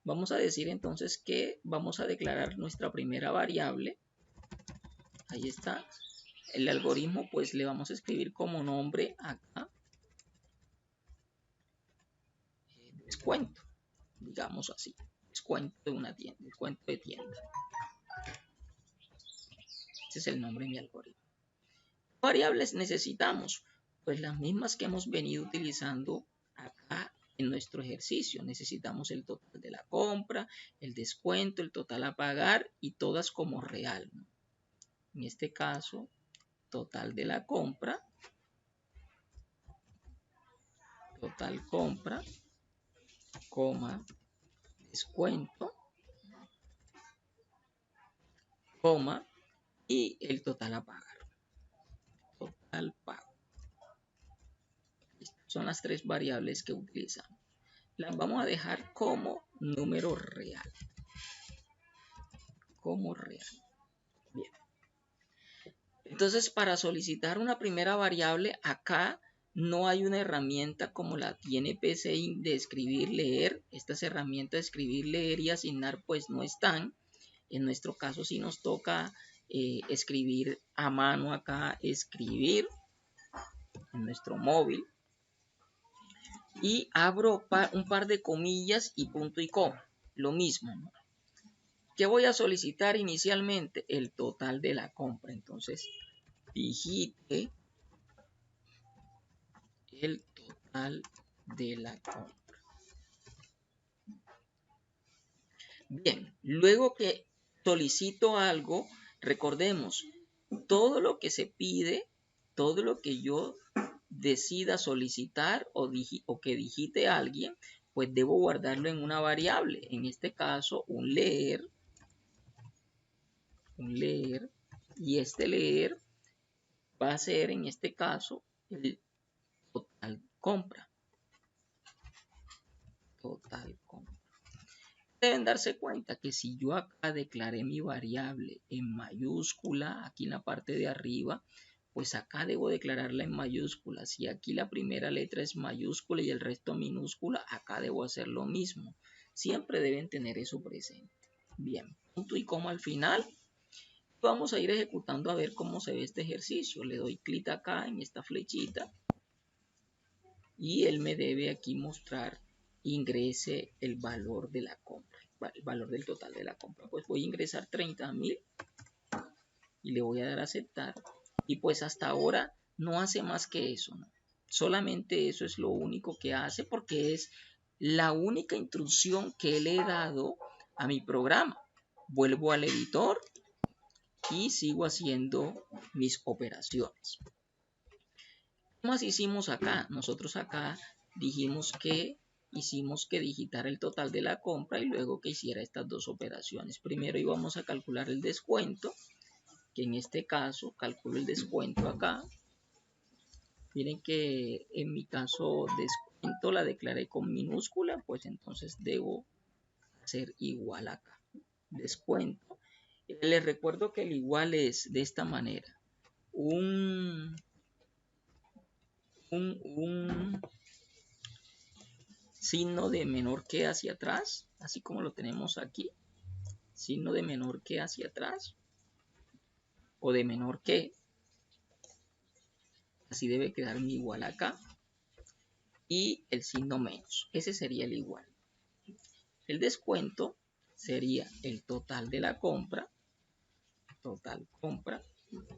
[SPEAKER 1] Vamos a decir entonces que vamos a declarar nuestra primera variable. Ahí está. El algoritmo pues le vamos a escribir como nombre acá descuento, digamos así, descuento de una tienda, descuento de tienda. Ese es el nombre de mi algoritmo. Variables necesitamos, pues las mismas que hemos venido utilizando acá en nuestro ejercicio. Necesitamos el total de la compra, el descuento, el total a pagar y todas como real, ¿no? En este caso, total de la compra, total compra, coma, descuento, coma, y el total a pagar. Total pago. Son las tres variables que utilizamos. Las vamos a dejar como número real. Como real. Bien. Entonces, para solicitar una primera variable, acá no hay una herramienta como la tiene PCI de escribir, leer. Estas herramientas de escribir, leer y asignar pues no están. En nuestro caso sí nos toca escribir a mano acá, escribir en nuestro móvil. Y abro un par de comillas y punto y coma. Lo mismo, ¿no? ¿Qué voy a solicitar inicialmente? El total de la compra. Entonces, digite el total de la compra. Bien, luego que solicito algo, recordemos, todo lo que se pide, todo lo que yo decida solicitar o que digite a alguien, pues debo guardarlo en una variable. En este caso, un leer, y este leer va a ser en este caso el total compra. Total compra. Deben darse cuenta que si yo acá declaré mi variable en mayúscula, aquí en la parte de arriba, pues acá debo declararla en mayúscula. Si aquí la primera letra es mayúscula y el resto minúscula, acá debo hacer lo mismo. Siempre deben tener eso presente. Bien, punto y coma al final. Vamos a ir ejecutando a ver cómo se ve este ejercicio. Le doy clic acá en esta flechita y él me debe aquí mostrar ingrese el valor de la compra, el valor del total de la compra. Pues voy a ingresar 30.000 y le voy a dar a aceptar. Y pues hasta ahora no hace más que eso, ¿no? Solamente eso es lo único que hace porque es la única instrucción que le he dado a mi programa. Vuelvo al editor y sigo haciendo mis operaciones. ¿Qué más hicimos acá? Nosotros acá dijimos que hicimos que digitara el total de la compra y luego que hiciera estas dos operaciones. Primero íbamos a calcular el descuento, que en este caso calculo el descuento acá. Miren que en mi caso descuento la declaré con minúscula, pues entonces debo hacer igual acá. Descuento. Les recuerdo que el igual es de esta manera. Un signo de menor que hacia atrás, así como lo tenemos aquí. Signo de menor que hacia atrás o de menor que. Así debe quedar mi igual acá. Y el signo menos. Ese sería el igual. El descuento sería el total de la compra. Total compra.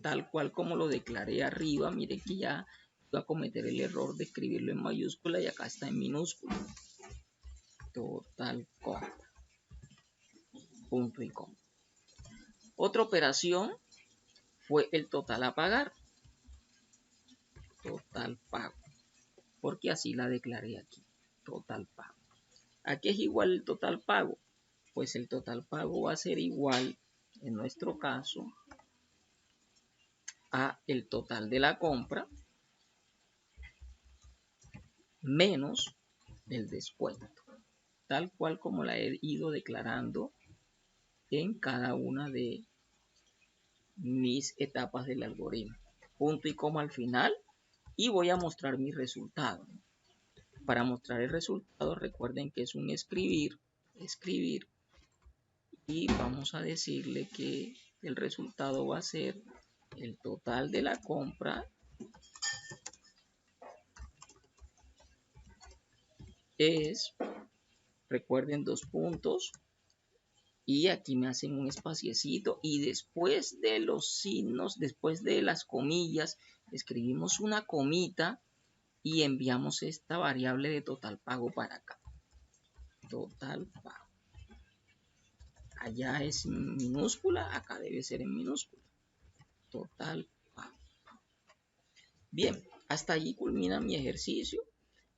[SPEAKER 1] Tal cual como lo declaré arriba. Miren que ya iba a cometer el error de escribirlo en mayúscula y acá está en minúscula. Total compra. Punto y coma. Otra operación fue el total a pagar. Total pago. Porque así la declaré aquí. Total pago. ¿A qué es igual el total pago? Pues el total pago va a ser igual, en nuestro caso, a el total de la compra menos el descuento. Tal cual como la he ido declarando en cada una de mis etapas del algoritmo. Punto y coma al final y voy a mostrar mi resultado. Para mostrar el resultado recuerden que es un escribir y vamos a decirle que el resultado va a ser el total de la compra es, recuerden, 2 puntos y aquí me hacen un espaciecito y después de los signos, después de las comillas, escribimos una comita y enviamos esta variable de total pago para acá. Total pago. Allá es en minúscula, acá debe ser en minúscula. Total pago. Bien, hasta allí culmina mi ejercicio.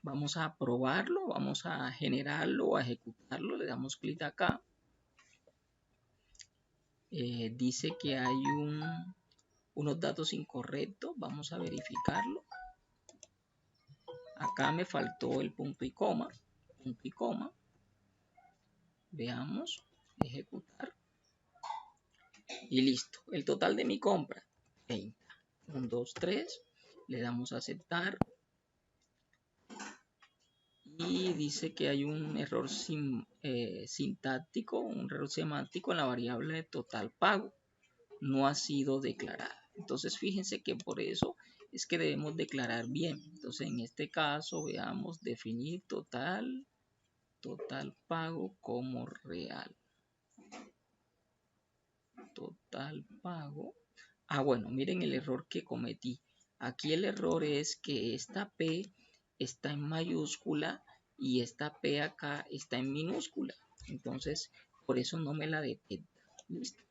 [SPEAKER 1] Vamos a probarlo, vamos a generarlo, a ejecutarlo. Le damos clic acá. Dice que hay unos datos incorrectos. Vamos a verificarlo. Acá me faltó el punto y coma. Punto y coma. Veamos. Ejecutar. Y listo. El total de mi compra. 30. 1, 2, 3. Le damos a aceptar. Y dice que hay un error sintáctico, un error semántico en la variable de total pago. No ha sido declarada. Entonces fíjense que por eso es que debemos declarar bien. Entonces en este caso veamos definir total pago como real. Total pago. Bueno, miren el error que cometí. Aquí el error es que esta P está en mayúscula y esta P acá está en minúscula. Entonces, por eso no me la detecta. ¿Listo?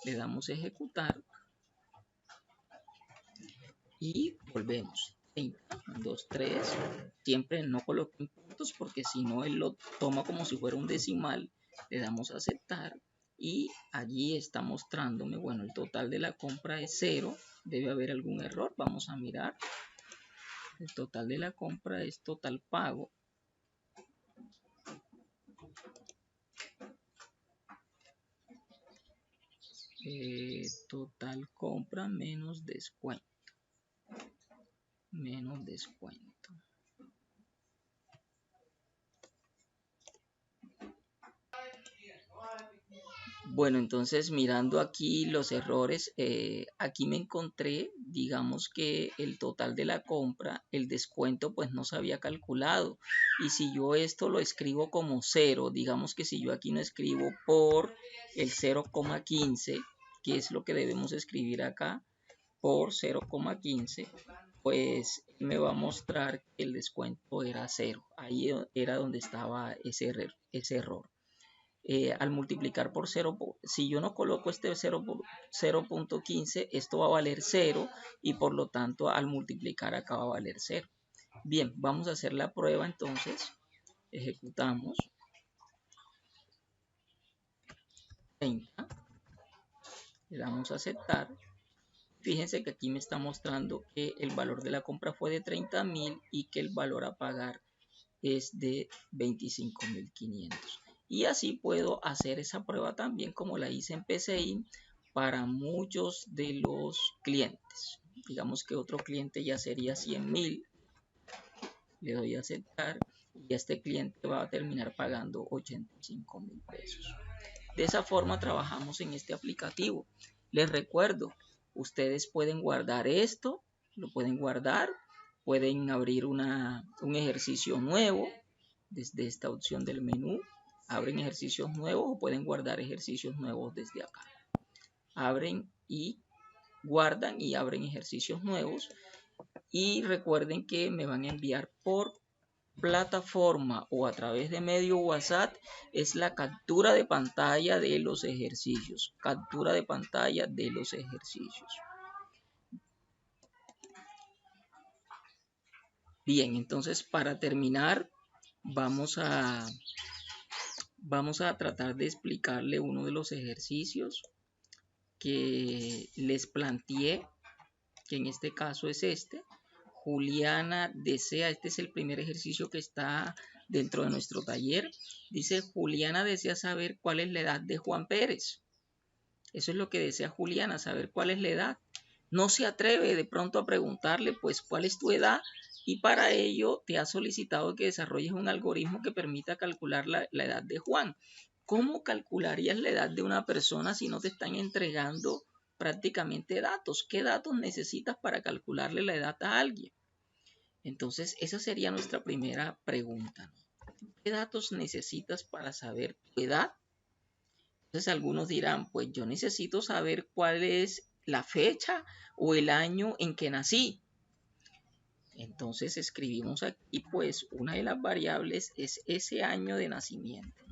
[SPEAKER 1] Le damos a ejecutar. Y volvemos. 30, 2, 3. Siempre no coloquen puntos porque si no él lo toma como si fuera un decimal. Le damos a aceptar. Y allí está mostrándome, bueno, el total de la compra es 0. Debe haber algún error. Vamos a mirar. El total de la compra es total pago. Total compra menos descuento. Menos descuento. Bueno, entonces mirando aquí los errores, aquí me encontré digamos que el total de la compra, el descuento pues no se había calculado. Y si yo esto lo escribo como 0, digamos que si yo aquí no escribo por el 0,15, que es lo que debemos escribir acá, por 0,15, pues me va a mostrar que el descuento era 0. Ahí era donde estaba ese error. Al multiplicar por 0, si yo no coloco este 0.15, esto va a valer 0 y por lo tanto al multiplicar acá va a valer 0. Bien, vamos a hacer la prueba entonces. Ejecutamos. 30. Le damos a aceptar. Fíjense que aquí me está mostrando que el valor de la compra fue de 30.000 y que el valor a pagar es de 25.500. Y así puedo hacer esa prueba también como la hice en PCI para muchos de los clientes. Digamos que otro cliente ya sería 100.000. Le doy a aceptar y este cliente va a terminar pagando 85.000 pesos. De esa forma trabajamos en este aplicativo. Les recuerdo, ustedes pueden guardar esto, lo pueden guardar, pueden abrir un ejercicio nuevo desde esta opción del menú. Abren ejercicios nuevos o pueden guardar ejercicios nuevos desde acá. Abren y guardan y abren ejercicios nuevos. Y recuerden que me van a enviar por plataforma o a través de medio WhatsApp es la captura de pantalla de los ejercicios. Captura de pantalla de los ejercicios. Bien, entonces para terminar vamos a tratar de explicarle uno de los ejercicios que les planteé, que en este caso es este. Juliana desea, este es el primer ejercicio que está dentro de nuestro taller. Dice, Juliana desea saber cuál es la edad de Juan Pérez. Eso es lo que desea Juliana, saber cuál es la edad. No se atreve de pronto a preguntarle, pues, cuál es tu edad, y para ello te ha solicitado que desarrolles un algoritmo que permita calcular la edad de Juan. ¿Cómo calcularías la edad de una persona si no te están entregando prácticamente datos? ¿Qué datos necesitas para calcularle la edad a alguien? Entonces, esa sería nuestra primera pregunta. ¿Qué datos necesitas para saber tu edad? Entonces, algunos dirán, pues yo necesito saber cuál es la fecha o el año en que nací. Entonces, escribimos aquí, pues una de las variables es ese año de nacimiento.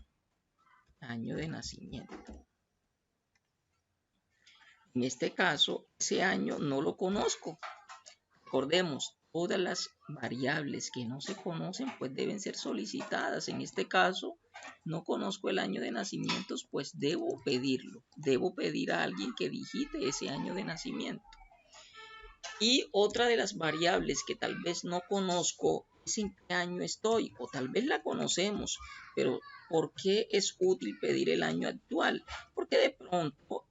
[SPEAKER 1] Año de nacimiento. En este caso, ese año no lo conozco. Recordemos, todas las variables que no se conocen pues deben ser solicitadas. En este caso, no conozco el año de nacimiento, pues debo pedirlo. Debo pedir a alguien que digite ese año de nacimiento. Y otra de las variables que tal vez no conozco es en qué año estoy, o tal vez la conocemos, pero ¿por qué es útil pedir el año actual? Porque de pronto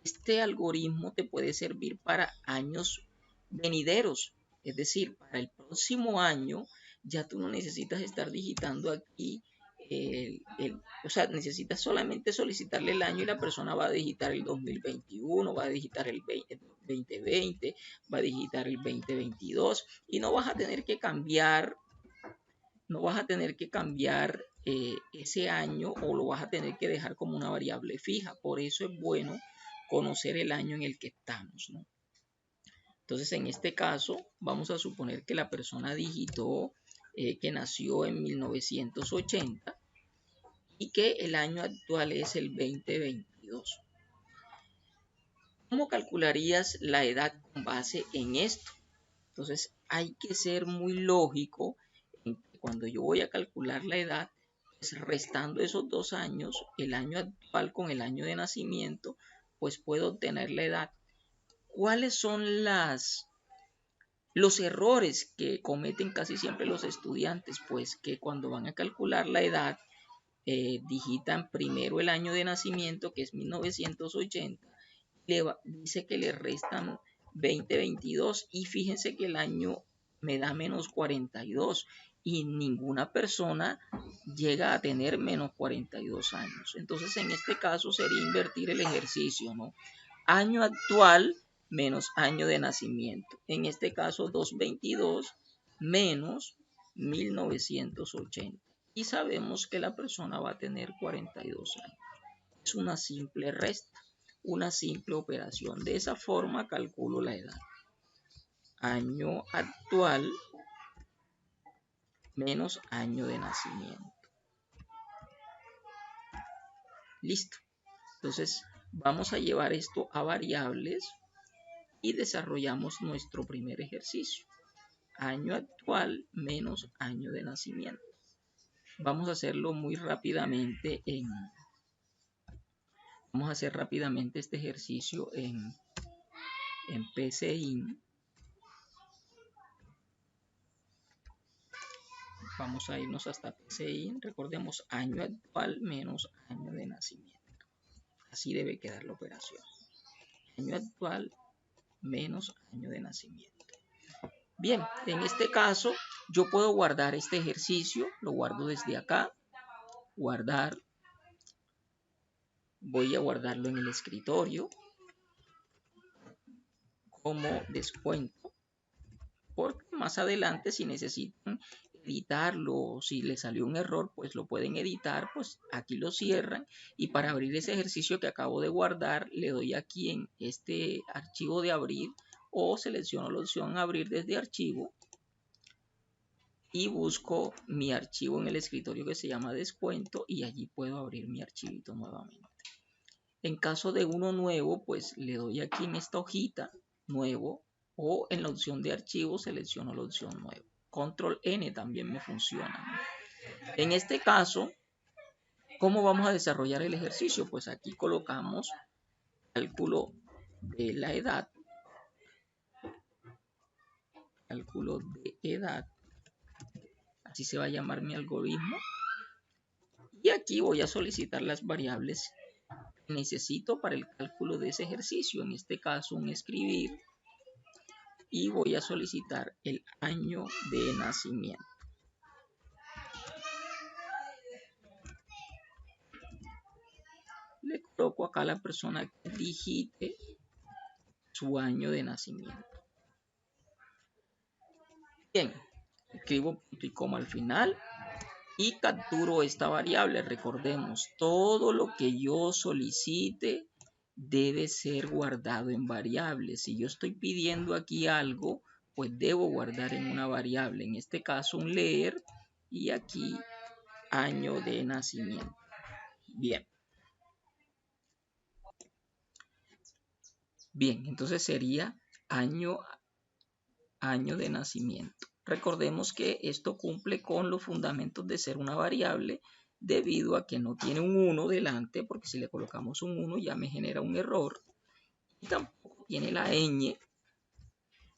[SPEAKER 1] este algoritmo te puede servir para años venideros, es decir, para el próximo año ya tú no necesitas estar digitando aquí, o sea, necesitas solamente solicitarle el año y la persona va a digitar el 2021, va a digitar el 2020, va a digitar el 2022 y no vas a tener que cambiar, ese año o lo vas a tener que dejar como una variable fija. Por eso es bueno conocer el año en el que estamos, ¿no? Entonces, en este caso, vamos a suponer que la persona digitó que nació en 1980 y que el año actual es el 2022. ¿Cómo calcularías la edad con base en esto? Entonces, hay que ser muy lógico en que cuando yo voy a calcular la edad, pues restando esos 2 años, el año actual con el año de nacimiento, pues puedo obtener la edad. ¿Cuáles son los errores que cometen casi siempre los estudiantes? Pues que cuando van a calcular la edad, digitan primero el año de nacimiento, que es 1980, dice que le restan 2022 y fíjense que el año me da menos 42 y ninguna persona llega a tener menos 42 años. Entonces, en este caso sería invertir el ejercicio, ¿no? Año actual menos año de nacimiento. En este caso 222 menos 1980. Y sabemos que la persona va a tener 42 años. Es una simple resta, una simple operación. De esa forma calculo la edad. Año actual menos año de nacimiento. Listo. Entonces vamos a llevar esto a variables y desarrollamos nuestro primer ejercicio. Año actual menos año de nacimiento. Vamos a hacerlo muy rápidamente vamos a hacer rápidamente este ejercicio en PCIN. Vamos a irnos hasta PCIN. Recordemos año actual menos año de nacimiento. Así debe quedar la operación. Año actual menos año de nacimiento. Bien, en este caso yo puedo guardar este ejercicio. Lo guardo desde acá. Guardar. Voy a guardarlo en el escritorio como descuento, porque más adelante si necesitan editarlo, si les salió un error, pues lo pueden editar, pues aquí lo cierran. Y para abrir ese ejercicio que acabo de guardar, le doy aquí en este archivo de abrir o selecciono la opción abrir desde archivo y busco mi archivo en el escritorio que se llama descuento y allí puedo abrir mi archivito nuevamente. En caso de uno nuevo, pues le doy aquí en esta hojita nuevo o en la opción de archivo selecciono la opción nuevo. Control N también me funciona. En este caso, ¿cómo vamos a desarrollar el ejercicio? Pues aquí colocamos cálculo de la edad. Cálculo de edad. Así se va a llamar mi algoritmo. Y aquí voy a solicitar las variables que necesito para el cálculo de ese ejercicio. En este caso, un escribir. Y voy a solicitar el año de nacimiento. Le coloco acá a la persona que digite su año de nacimiento. Bien, escribo punto y coma al final y capturo esta variable. Recordemos, todo lo que yo solicite debe ser guardado en variables. Si yo estoy pidiendo aquí algo, pues debo guardar en una variable. En este caso, un leer y aquí año de nacimiento. Bien. Bien, entonces sería año de nacimiento. Recordemos que esto cumple con los fundamentos de ser una variable debido a que no tiene un 1 delante, porque si le colocamos un 1 ya me genera un error. Y tampoco tiene la ñ.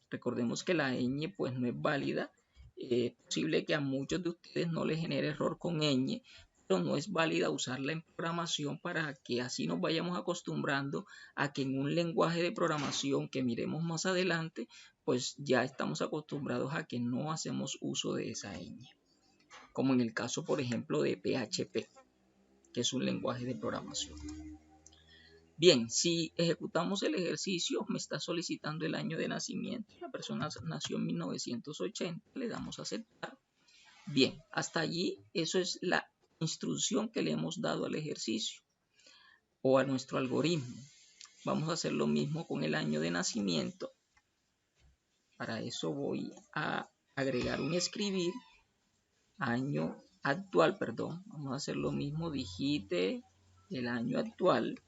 [SPEAKER 1] Recordemos que la ñ pues no es válida. Es posible que a muchos de ustedes no les genere error con ñ, pero no es válida usarla en programación para que así nos vayamos acostumbrando a que en un lenguaje de programación que miremos más adelante, pues ya estamos acostumbrados a que no hacemos uso de esa ñ. Como en el caso, por ejemplo, de PHP, que es un lenguaje de programación. Bien, si ejecutamos el ejercicio, me está solicitando el año de nacimiento. La persona nació en 1980, le damos a aceptar. Bien, hasta allí eso es la instrucción que le hemos dado al ejercicio o a nuestro algoritmo. Vamos a hacer lo mismo con el año de nacimiento. Para eso voy a agregar un escribir, año actual, perdón. Vamos a hacer lo mismo, digite el año actual.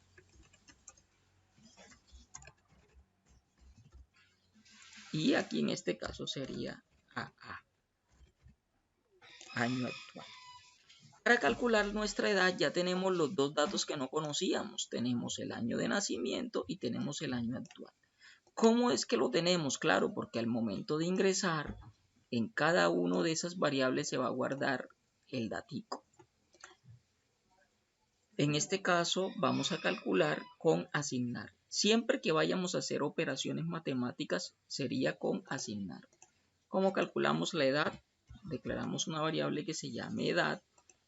[SPEAKER 1] Y aquí en este caso sería AA, año actual. Para calcular nuestra edad ya tenemos los dos datos que no conocíamos. Tenemos el año de nacimiento y tenemos el año actual. ¿Cómo es que lo tenemos? Claro, porque al momento de ingresar, en cada una de esas variables se va a guardar el datico. En este caso vamos a calcular con asignar. Siempre que vayamos a hacer operaciones matemáticas sería con asignar. ¿Cómo calculamos la edad? Declaramos una variable que se llame edad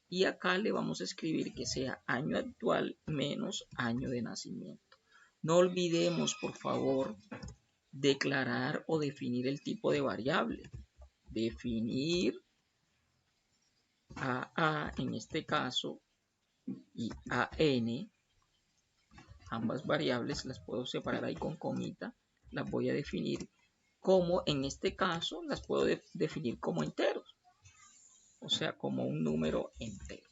[SPEAKER 1] y acá le vamos a escribir que sea año actual menos año de nacimiento. No olvidemos, por favor, declarar o definir el tipo de variable. Definir a en este caso y a n, ambas variables las puedo separar ahí con comita, las voy a definir como, en este caso, las puedo definir como enteros, o sea, como un número entero.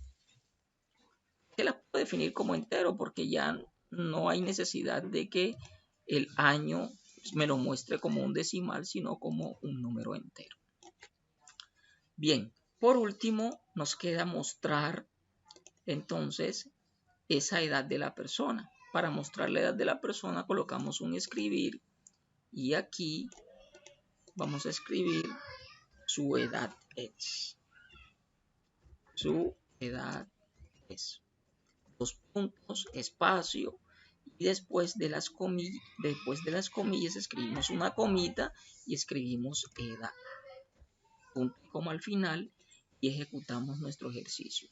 [SPEAKER 1] ¿Qué las puedo definir como entero? Porque ya no hay necesidad de que el año me lo muestre como un decimal, sino como un número entero. Bien, por último, nos queda mostrar entonces esa edad de la persona. Para mostrar la edad de la persona colocamos un escribir y aquí vamos a escribir su edad es. Su edad es. Dos puntos, espacio, y después de las comillas escribimos una comita y escribimos edad. Punto y coma al final y ejecutamos nuestro ejercicio.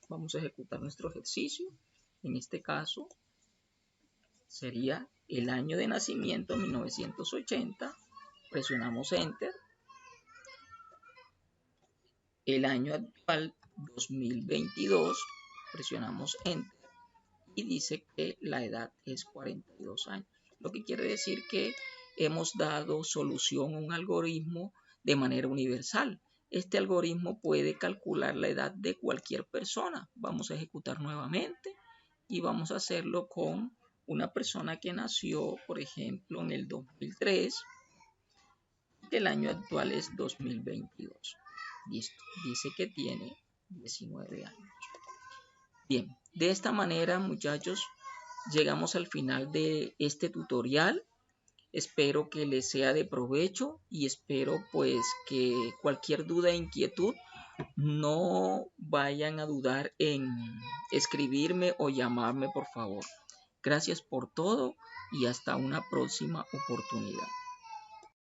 [SPEAKER 1] Vamos a ejecutar nuestro ejercicio. En este caso sería el año de nacimiento 1980. Presionamos Enter. El año actual 2022. Presionamos Enter. Y dice que la edad es 42 años. Lo que quiere decir que hemos dado solución a un algoritmo de manera universal. Este algoritmo puede calcular la edad de cualquier persona. Vamos a ejecutar nuevamente y vamos a hacerlo con una persona que nació, por ejemplo, en el 2003. El año actual es 2022. Listo. Dice que tiene 19 años. Bien, de esta manera, muchachos, llegamos al final de este tutorial. Espero que les sea de provecho y espero pues que cualquier duda e inquietud no vayan a dudar en escribirme o llamarme, por favor. Gracias por todo y hasta una próxima oportunidad.